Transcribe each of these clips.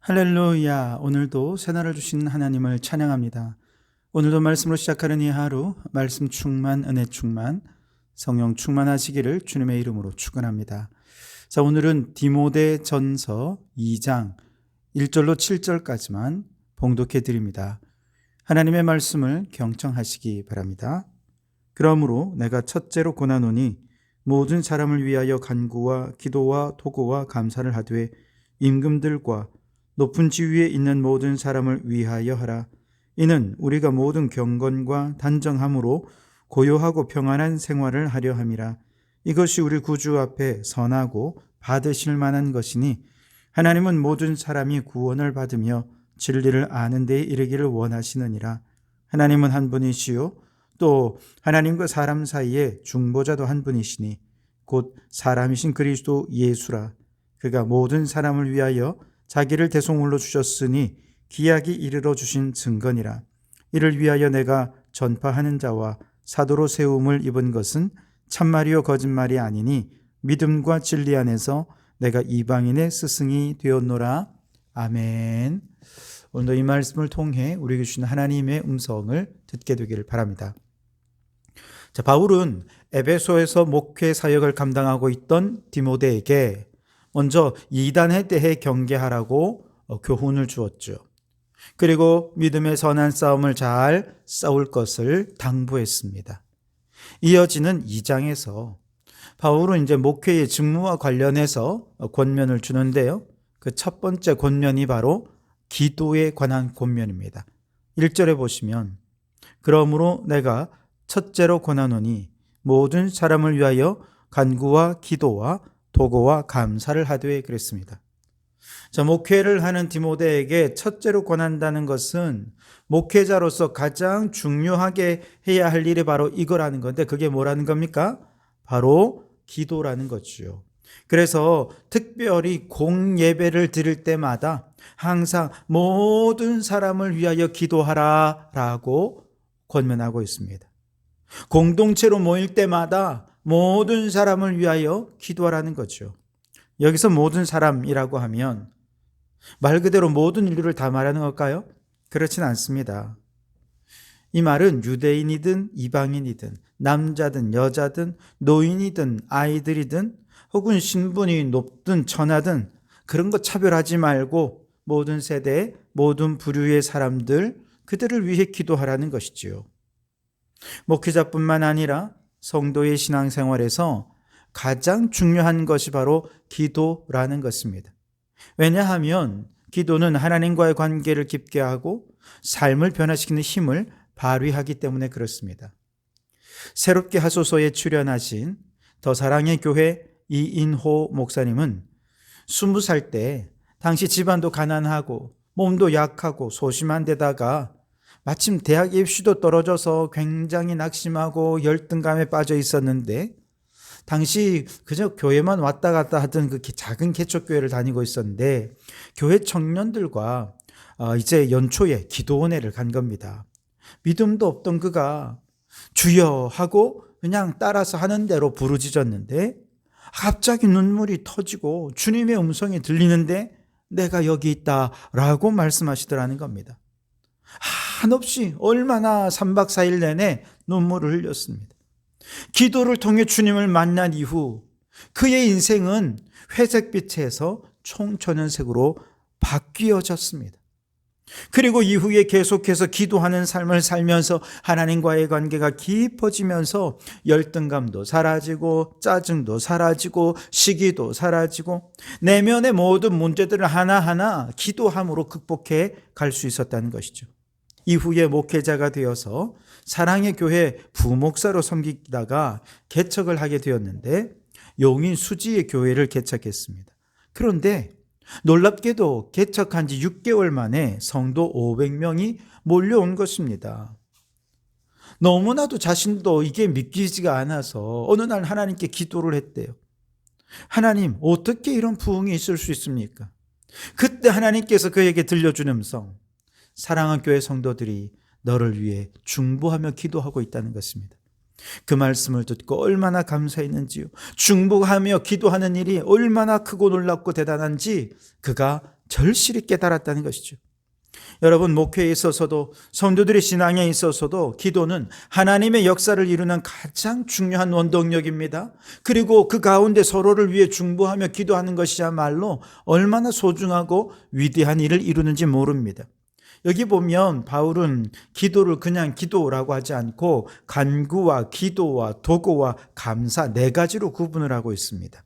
할렐루야. 오늘도 새날을 주신 하나님을 찬양합니다. 오늘도 말씀으로 시작하는 이 하루, 말씀 충만, 은혜 충만, 성령 충만하시기를 주님의 이름으로 축원합니다. 자, 오늘은 디모데 전서 2장 1절로 7절까지만 봉독해 드립니다. 하나님의 말씀을 경청하시기 바랍니다. 그러므로 내가 첫째로 권하노니 모든 사람을 위하여 간구와 기도와 도고와 감사를 하되 임금들과 높은 지위에 있는 모든 사람을 위하여 하라. 이는 우리가 모든 경건과 단정함으로 고요하고 평안한 생활을 하려 함이라. 이것이 우리 구주 앞에 선하고 받으실 만한 것이니 하나님은 모든 사람이 구원을 받으며 진리를 아는 데에 이르기를 원하시느니라. 하나님은 한 분이시요 또 하나님과 사람 사이에 중보자도 한 분이시니 곧 사람이신 그리스도 예수라. 그가 모든 사람을 위하여 자기를 대속물로 주셨으니 기약이 이르러 주신 증거니라. 이를 위하여 내가 전파하는 자와 사도로 세움을 입은 것은 참말이요 거짓말이 아니니 믿음과 진리 안에서 내가 이방인의 스승이 되었노라. 아멘. 오늘도 이 말씀을 통해 우리에게 주신 하나님의 음성을 듣게 되기를 바랍니다. 자, 바울은 에베소에서 목회 사역을 감당하고 있던 디모데에게 먼저 이단에 대해 경계하라고 교훈을 주었죠. 그리고 믿음의 선한 싸움을 잘 싸울 것을 당부했습니다. 이어지는 2장에서 바울은 이제 목회의 직무와 관련해서 권면을 주는데요. 그 첫 번째 권면이 바로 기도에 관한 권면입니다. 1절에 보시면 그러므로 내가 첫째로 권하노니 모든 사람을 위하여 간구와 기도와 도고와 감사를 하되 그랬습니다. 자, 목회를 하는 디모데에게 첫째로 권한다는 것은 목회자로서 가장 중요하게 해야 할 일이 바로 이거라는 건데 그게 뭐라는 겁니까? 바로 기도라는 거죠. 그래서 특별히 공예배를 드릴 때마다 항상 모든 사람을 위하여 기도하라 라고 권면하고 있습니다. 공동체로 모일 때마다 모든 사람을 위하여 기도하라는 거죠. 여기서 모든 사람이라고 하면 말 그대로 모든 인류를 다 말하는 걸까요? 그렇진 않습니다. 이 말은 유대인이든 이방인이든 남자든 여자든 노인이든 아이들이든 혹은 신분이 높든 천하든 그런 거 차별하지 말고 모든 세대, 모든 부류의 사람들 그들을 위해 기도하라는 것이지요. 목회자뿐만 아니라 성도의 신앙생활에서 가장 중요한 것이 바로 기도라는 것입니다. 왜냐하면 기도는 하나님과의 관계를 깊게 하고 삶을 변화시키는 힘을 발휘하기 때문에 그렇습니다. 새롭게 하소서에 출연하신 더 사랑의 교회 이인호 목사님은 20살 때 당시 집안도 가난하고 몸도 약하고 소심한 데다가 마침 대학 입시도 떨어져서 굉장히 낙심하고 열등감에 빠져 있었는데 당시 그저 교회만 왔다 갔다 하던 그 작은 개척교회를 다니고 있었는데 교회 청년들과 이제 연초에 기도원회를 간 겁니다. 믿음도 없던 그가 주여 하고 그냥 따라서 하는 대로 부르짖었는데 갑자기 눈물이 터지고 주님의 음성이 들리는데 내가 여기 있다라고 말씀하시더라는 겁니다. 한없이 얼마나 3박 4일 내내 눈물을 흘렸습니다. 기도를 통해 주님을 만난 이후 그의 인생은 회색빛에서 총천연색으로 바뀌어졌습니다. 그리고 이후에 계속해서 기도하는 삶을 살면서 하나님과의 관계가 깊어지면서 열등감도 사라지고 짜증도 사라지고 시기도 사라지고 내면의 모든 문제들을 하나하나 기도함으로 극복해 갈 수 있었다는 것이죠. 이후에 목회자가 되어서 사랑의 교회 부목사로 섬기다가 개척을 하게 되었는데 용인 수지의 교회를 개척했습니다. 그런데 놀랍게도 개척한 지 6개월 만에 성도 500명이 몰려온 것입니다. 너무나도 자신도 이게 믿기지가 않아서 어느 날 하나님께 기도를 했대요. 하나님, 어떻게 이런 부흥이 있을 수 있습니까? 그때 하나님께서 그에게 들려준 음성, 사랑하는 교회 성도들이 너를 위해 중보하며 기도하고 있다는 것입니다. 그 말씀을 듣고 얼마나 감사했는지요. 중보하며 기도하는 일이 얼마나 크고 놀랍고 대단한지 그가 절실히 깨달았다는 것이죠. 여러분, 목회에 있어서도 성도들의 신앙에 있어서도 기도는 하나님의 역사를 이루는 가장 중요한 원동력입니다. 그리고 그 가운데 서로를 위해 중보하며 기도하는 것이야말로 얼마나 소중하고 위대한 일을 이루는지 모릅니다. 여기 보면 바울은 기도를 그냥 기도라고 하지 않고 간구와 기도와 도구와 감사 네 가지로 구분을 하고 있습니다.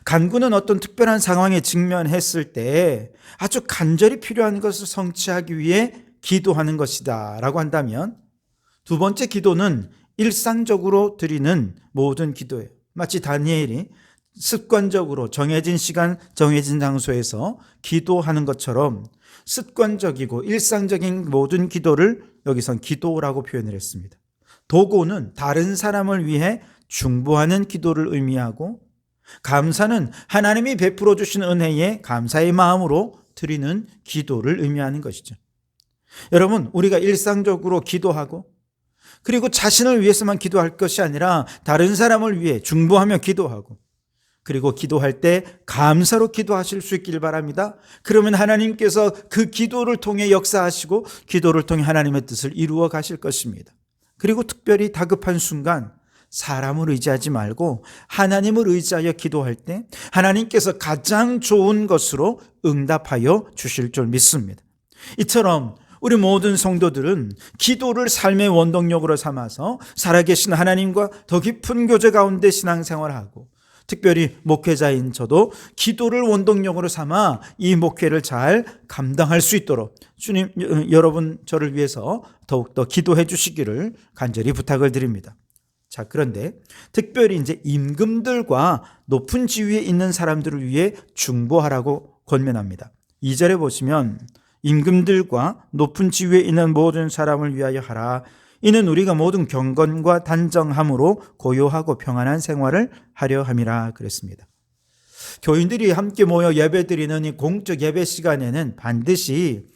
간구는 어떤 특별한 상황에 직면했을 때 아주 간절히 필요한 것을 성취하기 위해 기도하는 것이다 라고 한다면, 두 번째 기도는 일상적으로 드리는 모든 기도예요. 마치 다니엘이 습관적으로 정해진 시간, 정해진 장소에서 기도하는 것처럼 습관적이고 일상적인 모든 기도를 여기선 기도라고 표현을 했습니다. 도구는 다른 사람을 위해 중보하는 기도를 의미하고, 감사는 하나님이 베풀어 주신 은혜에 감사의 마음으로 드리는 기도를 의미하는 것이죠. 여러분, 우리가 일상적으로 기도하고 그리고 자신을 위해서만 기도할 것이 아니라 다른 사람을 위해 중보하며 기도하고, 그리고 기도할 때 감사로 기도하실 수 있길 바랍니다. 그러면 하나님께서 그 기도를 통해 역사하시고 기도를 통해 하나님의 뜻을 이루어 가실 것입니다. 그리고 특별히 다급한 순간 사람을 의지하지 말고 하나님을 의지하여 기도할 때 하나님께서 가장 좋은 것으로 응답하여 주실 줄 믿습니다. 이처럼 우리 모든 성도들은 기도를 삶의 원동력으로 삼아서 살아계신 하나님과 더 깊은 교제 가운데 신앙생활하고, 특별히 목회자인 저도 기도를 원동력으로 삼아 이 목회를 잘 감당할 수 있도록 주님, 여러분 저를 위해서 더욱더 기도해 주시기를 간절히 부탁을 드립니다. 자, 그런데 특별히 이제 임금들과 높은 지위에 있는 사람들을 위해 중보하라고 권면합니다. 2절에 보시면 임금들과 높은 지위에 있는 모든 사람을 위하여 하라. 이는 우리가 모든 경건과 단정함으로 고요하고 평안한 생활을 하려 함이라 그랬습니다. 교인들이 함께 모여 예배드리는 이 공적 예배 시간에는 반드시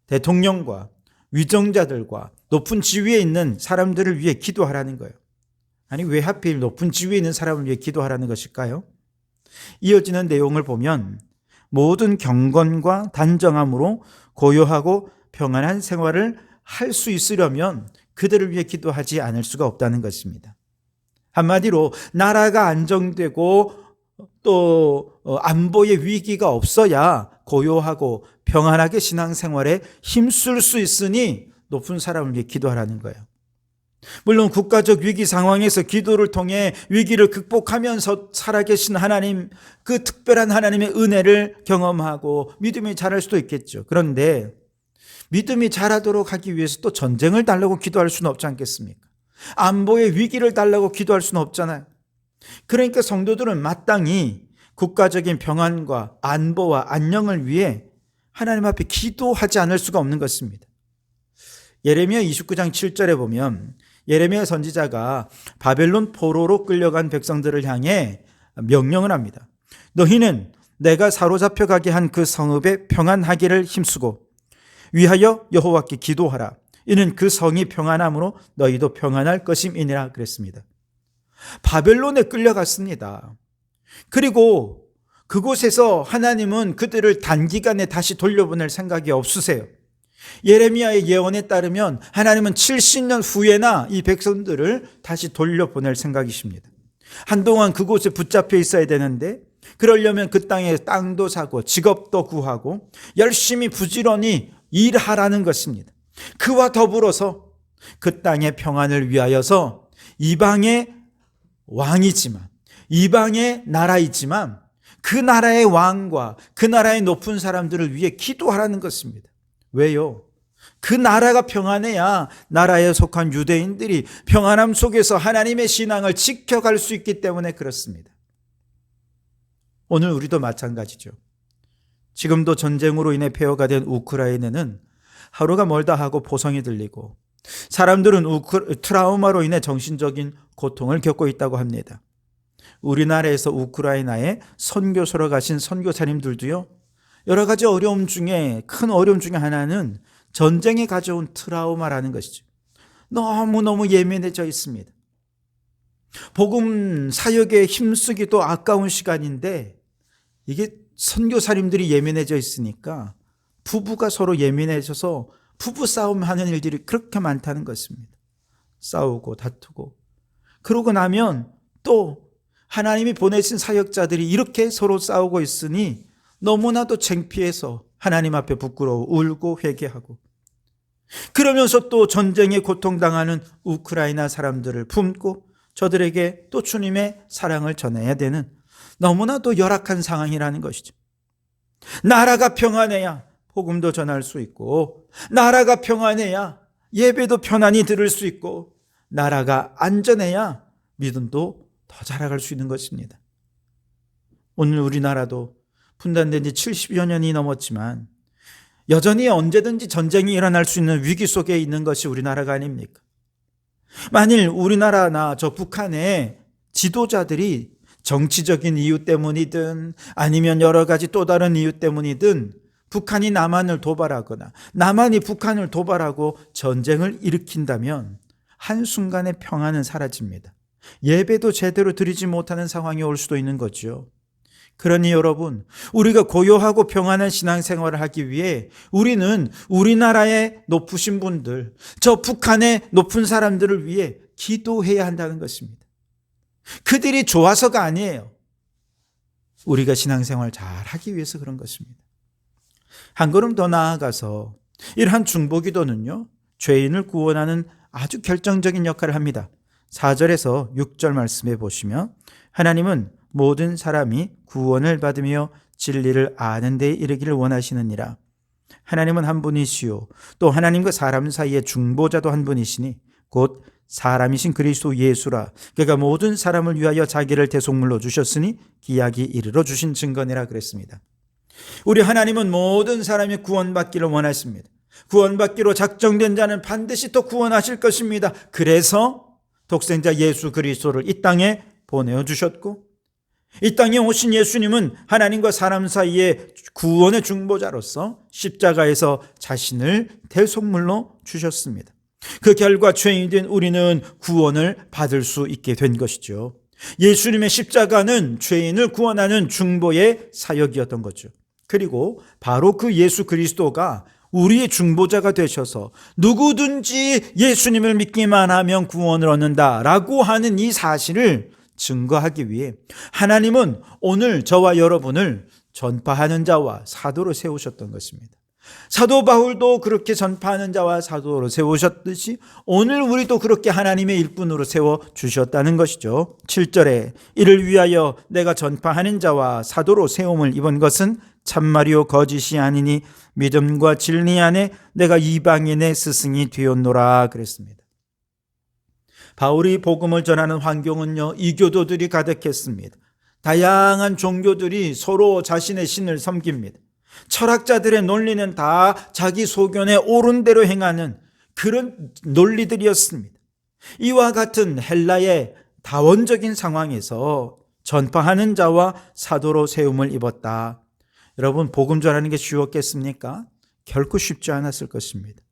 대통령과 위정자들과 높은 지위에 있는 사람들을 위해 기도하라는 거예요. 아니, 왜 하필 높은 지위에 있는 사람을 위해 기도하라는 것일까요? 이어지는 내용을 보면 모든 경건과 단정함으로 고요하고 평안한 생활을 할 수 있으려면 그들을 위해 기도하지 않을 수가 없다는 것입니다. 한마디로 나라가 안정되고 또 안보의 위기가 없어야 고요하고 평안하게 신앙생활에 힘쓸 수 있으니 높은 사람을 위해 기도하라는 거예요. 물론 국가적 위기 상황에서 기도를 통해 위기를 극복하면서 살아계신 하나님, 그 특별한 하나님의 은혜를 경험하고 믿음이 자랄 수도 있겠죠. 그런데 믿음이 자라도록 하기 위해서 또 전쟁을 달라고 기도할 수는 없지 않겠습니까? 안보의 위기를 달라고 기도할 수는 없잖아요. 그러니까 성도들은 마땅히 국가적인 평안과 안보와 안녕을 위해 하나님 앞에 기도하지 않을 수가 없는 것입니다. 예레미야 29장 7절에 보면 예레미야 선지자가 바벨론 포로로 끌려간 백성들을 향해 명령을 합니다. 너희는 내가 사로잡혀 가게 한 그 성읍에 평안하기를 힘쓰고 위하여 여호와께 기도하라. 이는 그 성이 평안함으로 너희도 평안할 것임이니라 그랬습니다. 바벨론에 끌려갔습니다. 그리고 그곳에서 하나님은 그들을 단기간에 다시 돌려보낼 생각이 없으세요. 예레미야의 예언에 따르면 하나님은 70년 후에나 이 백성들을 다시 돌려보낼 생각이십니다. 한동안 그곳에 붙잡혀 있어야 되는데, 그러려면 그 땅에 땅도 사고 직업도 구하고 열심히 부지런히 일하라는 것입니다. 그와 더불어서 그 땅의 평안을 위하여서 이방의 왕이지만, 이방의 나라이지만 그 나라의 왕과 그 나라의 높은 사람들을 위해 기도하라는 것입니다. 왜요? 그 나라가 평안해야 나라에 속한 유대인들이 평안함 속에서 하나님의 신앙을 지켜갈 수 있기 때문에 그렇습니다. 오늘 우리도 마찬가지죠. 지금도 전쟁으로 인해 폐허가 된 우크라이나는 하루가 멀다 하고 포성이 들리고, 사람들은 트라우마로 인해 정신적인 고통을 겪고 있다고 합니다. 우리나라에서 우크라이나에 선교소로 가신 선교사님들도요, 여러 가지 어려움 중에 큰 어려움 중에 하나는 전쟁이 가져온 트라우마라는 것이죠. 너무너무 예민해져 있습니다. 복음 사역에 힘쓰기도 아까운 시간인데 이게 선교사님들이 예민해져 있으니까 부부가 서로 예민해져서 부부 싸움하는 일들이 그렇게 많다는 것입니다. 싸우고 다투고. 그러고 나면 또 하나님이 보내신 사역자들이 이렇게 서로 싸우고 있으니 너무나도 창피해서 하나님 앞에 부끄러워 울고 회개하고, 그러면서 또 전쟁에 고통당하는 우크라이나 사람들을 품고 저들에게 또 주님의 사랑을 전해야 되는 너무나도 열악한 상황이라는 것이죠. 나라가 평안해야 복음도 전할 수 있고, 나라가 평안해야 예배도 편안히 들을 수 있고, 나라가 안전해야 믿음도 더 자라갈 수 있는 것입니다. 오늘 우리나라도 분단된 지 70여 년이 넘었지만 여전히 언제든지 전쟁이 일어날 수 있는 위기 속에 있는 것이 우리나라가 아닙니까? 만일 우리나라나 저 북한의 지도자들이 정치적인 이유 때문이든 아니면 여러 가지 또 다른 이유 때문이든 북한이 남한을 도발하거나 남한이 북한을 도발하고 전쟁을 일으킨다면 한순간에 평안은 사라집니다. 예배도 제대로 드리지 못하는 상황이 올 수도 있는 거죠. 그러니 여러분, 우리가 고요하고 평안한 신앙생활을 하기 위해 우리는 우리나라의 높으신 분들, 저 북한의 높은 사람들을 위해 기도해야 한다는 것입니다. 그들이 좋아서가 아니에요. 우리가 신앙생활 잘 하기 위해서 그런 것입니다. 한 걸음 더 나아가서 이러한 중보기도는요, 죄인을 구원하는 아주 결정적인 역할을 합니다. 4절에서 6절 말씀해 보시면, 하나님은 모든 사람이 구원을 받으며 진리를 아는 데 이르기를 원하시느니라. 하나님은 한 분이시요 또 하나님과 사람 사이의 중보자도 한 분이시니 곧 사람이신 그리스도 예수라. 그가 모든 사람을 위하여 자기를 대속물로 주셨으니 기약이 이르러 주신 증거니라 그랬습니다. 우리 하나님은 모든 사람이 구원받기를 원하십니다. 구원받기로 작정된 자는 반드시 또 구원하실 것입니다. 그래서 독생자 예수 그리스도를 이 땅에 보내주셨고, 이 땅에 오신 예수님은 하나님과 사람 사이의 구원의 중보자로서 십자가에서 자신을 대속물로 주셨습니다. 그 결과 죄인이 된 우리는 구원을 받을 수 있게 된 것이죠. 예수님의 십자가는 죄인을 구원하는 중보의 사역이었던 거죠. 그리고 바로 그 예수 그리스도가 우리의 중보자가 되셔서 누구든지 예수님을 믿기만 하면 구원을 얻는다라고 하는 이 사실을 증거하기 위해 하나님은 오늘 저와 여러분을 전파하는 자와 사도로 세우셨던 것입니다. 사도 바울도 그렇게 전파하는 자와 사도로 세우셨듯이 오늘 우리도 그렇게 하나님의 일꾼으로 세워주셨다는 것이죠. 7절에 이를 위하여 내가 전파하는 자와 사도로 세움을 입은 것은 참말이요 거짓이 아니니 믿음과 진리 안에 내가 이방인의 스승이 되었노라 그랬습니다. 바울이 복음을 전하는 환경은요, 이교도들이 가득했습니다. 다양한 종교들이 서로 자신의 신을 섬깁니다. 철학자들의 논리는 다 자기 소견에 옳은 대로 행하는 그런 논리들이었습니다. 이와 같은 헬라의 다원적인 상황에서 전파하는 자와 사도로 세움을 입었다. 여러분, 복음 전하는 게 쉬웠겠습니까? 결코 쉽지 않았을 것입니다.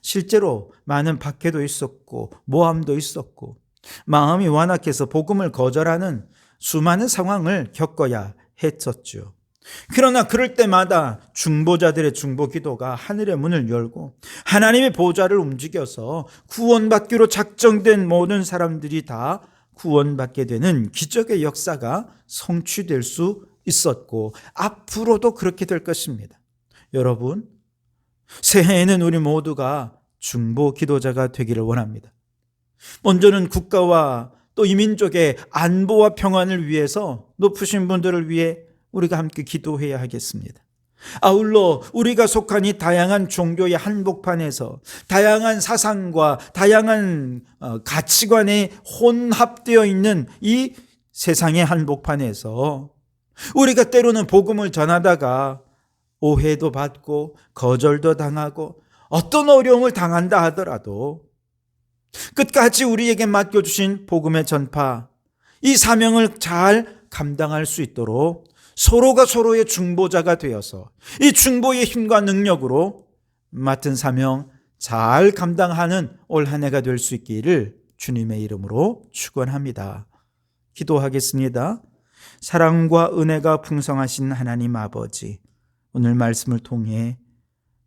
실제로 많은 박해도 있었고 모함도 있었고 마음이 완악해서 복음을 거절하는 수많은 상황을 겪어야 했었죠. 그러나 그럴 때마다 중보자들의 중보 기도가 하늘의 문을 열고 하나님의 보좌를 움직여서 구원받기로 작정된 모든 사람들이 다 구원받게 되는 기적의 역사가 성취될 수 있었고 앞으로도 그렇게 될 것입니다. 여러분, 새해에는 우리 모두가 중보 기도자가 되기를 원합니다. 먼저는 국가와 또 이민족의 안보와 평안을 위해서 높으신 분들을 위해 우리가 함께 기도해야 하겠습니다. 아울러 우리가 속한 이 다양한 종교의 한복판에서 다양한 사상과 다양한 가치관에 혼합되어 있는 이 세상의 한복판에서 우리가 때로는 복음을 전하다가 오해도 받고 거절도 당하고 어떤 어려움을 당한다 하더라도 끝까지 우리에게 맡겨주신 복음의 전파, 이 사명을 잘 감당할 수 있도록 서로가 서로의 중보자가 되어서 이 중보의 힘과 능력으로 맡은 사명 잘 감당하는 올 한 해가 될 수 있기를 주님의 이름으로 축원합니다. 기도하겠습니다. 사랑과 은혜가 풍성하신 하나님 아버지, 오늘 말씀을 통해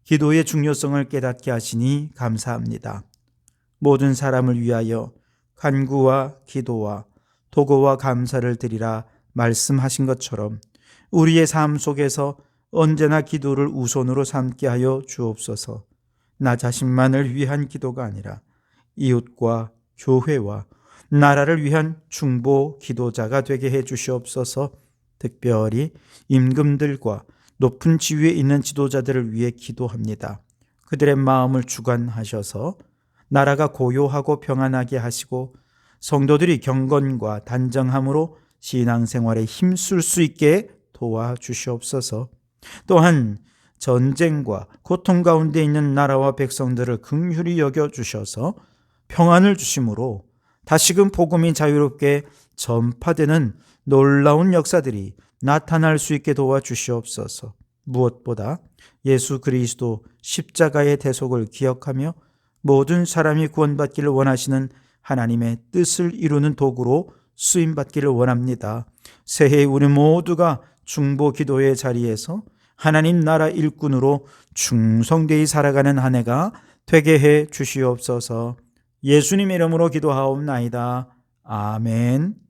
기도의 중요성을 깨닫게 하시니 감사합니다. 모든 사람을 위하여 간구와 기도와 도고와 감사를 드리라 말씀하신 것처럼 우리의 삶 속에서 언제나 기도를 우선으로 삼게 하여 주옵소서. 나 자신만을 위한 기도가 아니라 이웃과 교회와 나라를 위한 중보 기도자가 되게 해 주시옵소서. 특별히 임금들과 높은 지위에 있는 지도자들을 위해 기도합니다. 그들의 마음을 주관하셔서 나라가 고요하고 평안하게 하시고 성도들이 경건과 단정함으로 신앙생활에 힘쓸 수 있게 도와주시옵소서. 또한 전쟁과 고통 가운데 있는 나라와 백성들을 긍휼히 여겨주셔서 평안을 주심으로 다시금 복음이 자유롭게 전파되는 놀라운 역사들이 나타날 수 있게 도와주시옵소서. 무엇보다 예수 그리스도 십자가의 대속을 기억하며 모든 사람이 구원받기를 원하시는 하나님의 뜻을 이루는 도구로 쓰임받기를 원합니다. 새해 우리 모두가 중보 기도의 자리에서 하나님 나라 일꾼으로 충성되이 살아가는 한 해가 되게 해 주시옵소서. 예수님의 이름으로 기도하옵나이다. 아멘.